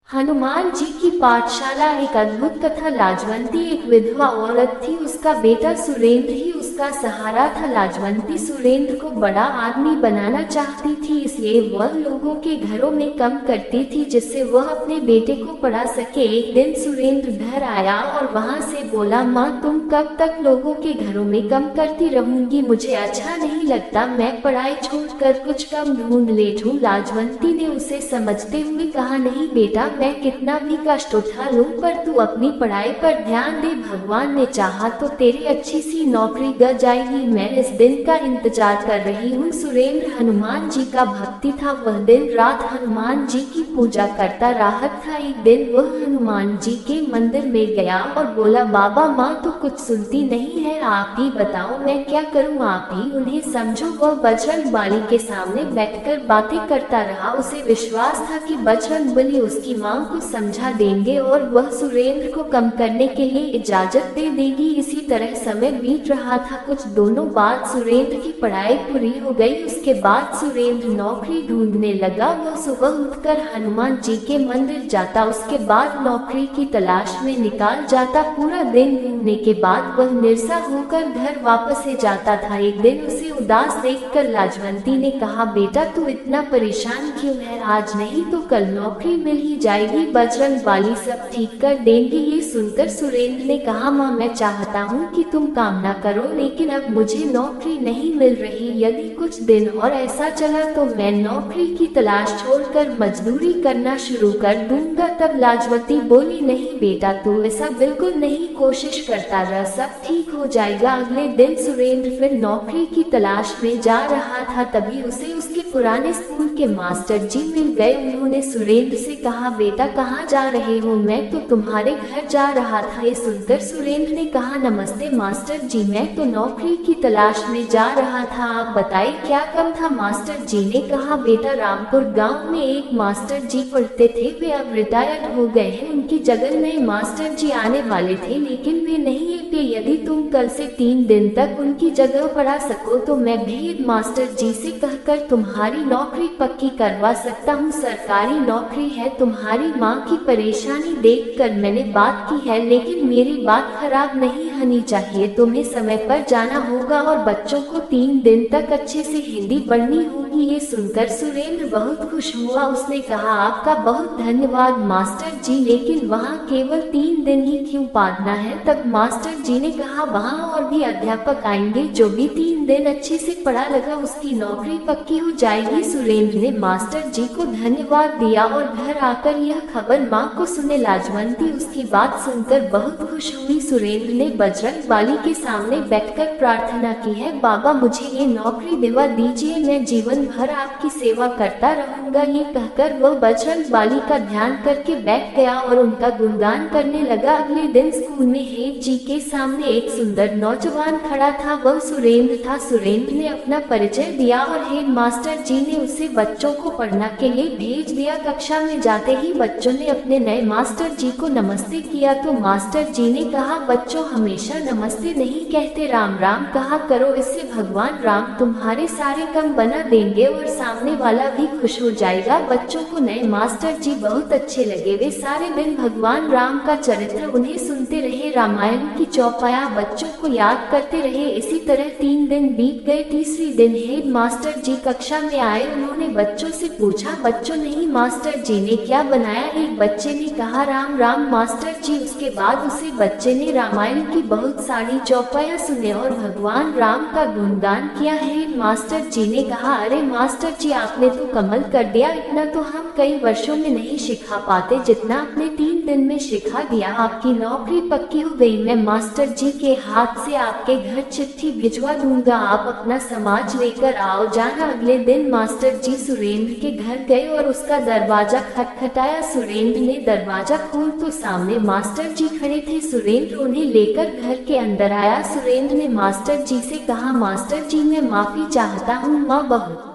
हनुमान जी की पाठशाला। एक अद्भुत कथा। लाजवंती एक विधवा औरत थी। उसका बेटा सुरेंद्र ही उसका सहारा था। लाजवंती सुरेंद्र को बड़ा आदमी बनाना चाहती थी, इसलिए वह लोगों के घरों में कम करती थी जिससे वह अपने बेटे को पढ़ा सके। एक दिन सुरेंद्र घर आया और वहां से बोला, माँ तुम कब तक लोगों के घरों में कम करती रहूंगी? मुझे अच्छा नहीं लगता। मैं पढ़ाई छोड़कर कुछ कम ढूंढ लेती। लाजवंती ने उसे समझते हुए कहा, नहीं बेटा, मैं कितना भी कष्ट उठा लूं, पर तू अपनी पढ़ाई पर ध्यान दे। भगवान ने चाहा तो तेरी अच्छी सी नौकरी लग जाएगी। मैं इस दिन का इंतजार कर रही हूँ। सुरेंद्र हनुमान जी का भक्ति था। वह दिन रात हनुमान जी की पूजा करता रहा था। एक दिन वह हनुमान जी के मंदिर में गया और बोला, बाबा माँ तो कुछ सुनती नहीं है, आप ही बताओ मैं क्या करूँ, आप ही उन्हें समझो। वह बजरंगबली के सामने बैठकर बातें करता रहा। उसे विश्वास था कि बजरंगबली उसकी माँ को समझा देंगे और वह सुरेंद्र को कम करने के लिए इजाजत दे देगी। इसी तरह समय बीत रहा था। कुछ दिनों बाद सुरेंद्र की पढ़ाई पूरी हो गई। उसके बाद सुरेंद्र नौकरी ढूंढने लगा। वह सुबह उठकर हनुमान जी के मंदिर जाता, उसके बाद नौकरी की तलाश में निकाल जाता। पूरा दिन घूमने के बाद वह निराशा होकर घर वापस जाता था। एक दिन उसे उदास देखकर लाजवंती ने कहा, बेटा तू इतना परेशान क्यों है? आज नहीं तो कल नौकरी मिल ही जाएगी, बजरंगबली सब ठीक कर देंगे। ये सुनकर सुरेंद्र ने कहा, माँ मैं चाहता हूँ कि तुम काम ना करो, लेकिन अब मुझे नौकरी नहीं मिल रही। यदि कुछ दिन और ऐसा चला तो मैं नौकरी की तलाश छोड़कर मजदूरी करना शुरू कर दूंगा। तब लाजवंती बोली, नहीं बेटा तू ऐसा बिल्कुल नहीं, कोशिश करता रह, सब ठीक हो जाएगा। अगले दिन सुरेंद्र फिर नौकरी की तलाश में जा रहा था। तभी उसे उसके पुराने स्कूल के मास्टर जी मिल गए। उन्होंने सुरेंद्र से कहा, बेटा कहाँ जा रहे हो? मैं तो तुम्हारे घर जा रहा था। ये सुनकर सुरेंद्र ने कहा, नमस्ते मास्टर जी, मैं तो नौकरी की तलाश में जा रहा था, आप बताइए क्या काम था? मास्टर जी ने कहा, बेटा रामपुर गांव में एक मास्टर जी पढ़ते थे, वे अब रिटायर्ड हो गए हैं। उनकी जगह नए मास्टर जी आने वाले थे, लेकिन वे नहीं है। यदि तुम कल से 3 दिन तक उनकी जगह पढ़ा सको तो मैं भी मास्टर जी से कहकर तुम्हारी नौकरी पक्की करवा सकता हूँ। सरकारी नौकरी है। तुम्हारी माँ की परेशानी देखकर मैंने बात की है, लेकिन मेरी बात खराब नहीं होनी चाहिए। तुम्हें समय पर जाना होगा और बच्चों को 3 दिन तक अच्छे से हिंदी पढ़नी होगी। ये सुनकर सुरेंद्र बहुत खुश हुआ। उसने कहा, आपका बहुत धन्यवाद मास्टर जी, लेकिन वहाँ केवल 3 दिन ही क्यों पढ़ना है? तब मास्टर जी ने कहा, वहाँ और भी अध्यापक आएंगे, जो भी 3 दिन अच्छे से पढ़ा लगा उसकी नौकरी पक्की हो जाएगी। सुरेंद्र ने मास्टर जी को धन्यवाद दिया और घर आकर यह खबर माँ को सुने। लाजवंती उसकी बात सुनकर बहुत खुश हुई। सुरेंद्र ने बजरंगबली के सामने बैठकर प्रार्थना की है, बाबा मुझे ये नौकरी दिलवा दीजिए, मैं जीवन भर आपकी सेवा करता रहूंगा। ये कहकर वह बजरंगबली का ध्यान करके बैठ गया और उनका गुणगान करने लगा। अगले दिन स्कूल में हेड जी के सामने एक सुंदर नौजवान खड़ा था। वह सुरेंद्र था। सुरेंद्र ने अपना परिचय दिया और हेड मास्टर जी ने उसे बच्चों को पढ़ना के लिए भेज दिया। कक्षा में जाते ही बच्चों ने अपने नए मास्टर जी को नमस्ते किया तो मास्टर जी ने कहा, बच्चों हमेशा नमस्ते नहीं कहते, राम राम कहा करो, इससे भगवान राम तुम्हारे सारे काम बना देंगे और सामने वाला भी खुश हो जाएगा। बच्चों को नए मास्टर जी बहुत अच्छे लगे। वे सारे दिन भगवान राम का चरित्र उन्हें सुनते रहे, रामायण की चौपाया बच्चों को याद करते रहे। इसी तरह 3 दिन बीत गए। तीसरी दिन हेड मास्टर जी कक्षा में आए। उन्होंने बच्चों से पूछा, बच्चों नहीं मास्टर जी ने क्या बनाया? एक बच्चे ने कहा, राम राम मास्टर जी। उसके बाद उसे बच्चे ने रामायण की बहुत सारी चौपाया सुने और भगवान राम का गुणगान किया। हेड मास्टर जी ने कहा, अरे मास्टर जी आपने तो कमाल कर दिया, इतना तो हम कई वर्षों में नहीं सिखा पाते जितना आपने 3 दिन में सिखा दिया। आपकी नौकरी पक्की हो गई। मैं मास्टर जी के हाथ से आपके घर चिट्ठी भिजवा दूंगा, आप अपना समाज लेकर आओ जाना। अगले दिन मास्टर जी सुरेंद्र के घर गए और उसका दरवाजा खटखटाया। सुरेंद्र ने दरवाजा खोल तो सामने मास्टर जी खड़े थे। सुरेंद्र उन्हें लेकर घर के अंदर आया। सुरेंद्र ने मास्टर जी से कहा, मास्टर जी मैं माफी चाहता हूँ, माँ बहुत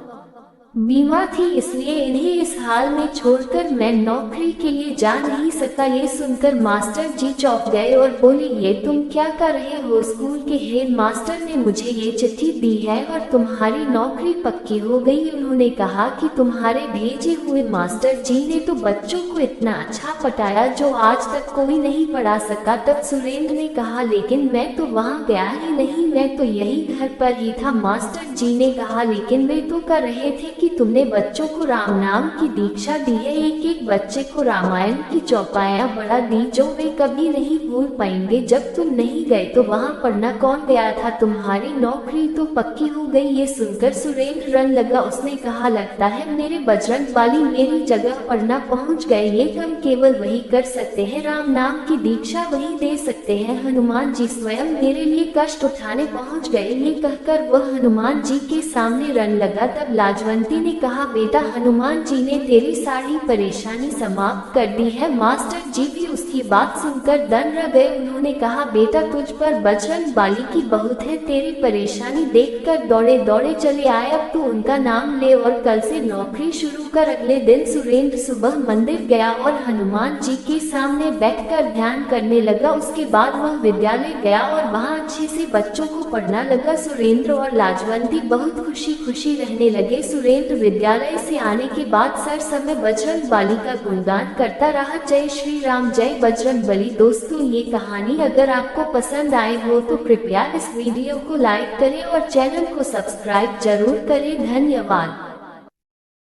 बीमा थी, इसलिए इन्हें इस हाल में छोड़कर मैं नौकरी के लिए जा नहीं सकता। ये सुनकर मास्टर जी चौंक गए और बोले, ये तुम क्या कर रहे हो? स्कूल के हेड मास्टर ने मुझे ये चिट्ठी दी है और तुम्हारी नौकरी पक्की हो गई। उन्होंने कहा कि तुम्हारे भेजे हुए मास्टर जी ने तो बच्चों को इतना अच्छा पढ़ाया जो आज तक कोई नहीं पढ़ा सका। तब सुरेंद्र ने कहा, लेकिन मैं तो वहाँ गया ही नहीं, मैं तो यही घर पर ही था। मास्टर जी ने कहा, लेकिन वे तो कर रहे थे कि तुमने बच्चों को राम नाम की दीक्षा दी है, एक एक बच्चे को रामायण की चौपाइयाँ पढ़ा दी जो वे कभी नहीं भूल पाएंगे। जब तुम नहीं गए तो वहाँ पढ़ना कौन गया था? तुम्हारी नौकरी तो पक्की हो गई। ये सुनकर सुरेंद्र रन लगा। उसने कहा, लगता है मेरे बजरंग वाली मेरी जगह पढ़ना पहुँच गए। ये काम केवल वही कर सकते हैं, राम नाम की दीक्षा वही दे सकते हैं। हनुमान जी स्वयं मेरे लिए कष्ट उठाने पहुँच गए। ये कहकर वह हनुमान जी के सामने रन लगा। तब लाजवंती ने कहा, बेटा, हनुमान जी ने तेरी सारी परेशानी समाप्त कर दी है। मास्टर जी भी उसकी बात सुनकर दंग रह गए। उन्होंने कहा, बेटा, तुझ पर बजरंग बाली की बहुत है। तेरी परेशानी देखकर दौड़े दौड़े चले आए। अब तू उनका नाम ले और कल से नौकरी शुरू कर। अगले दिन सुरेंद्र सुबह मंदिर गया और हनुमान जी के सामने बैठकर ध्यान करने लगा। उसके बाद वह विद्यालय गया और वहाँ अच्छे से बच्चों को पढ़ना लगा। सुरेंद्र और लाजवंती बहुत खुशी खुशी रहने लगे। सुरेंद्र विद्यालय से आने के बाद सर समय बजरंग बाली का गुणगान करता रहा। जय श्री राम, जय बजरंग बली। दोस्तों, ये कहानी अगर आपको पसंद आई हो तो कृपया इस वीडियो को लाइक करें और चैनल को सब्सक्राइब जरूर करें। धन्यवाद।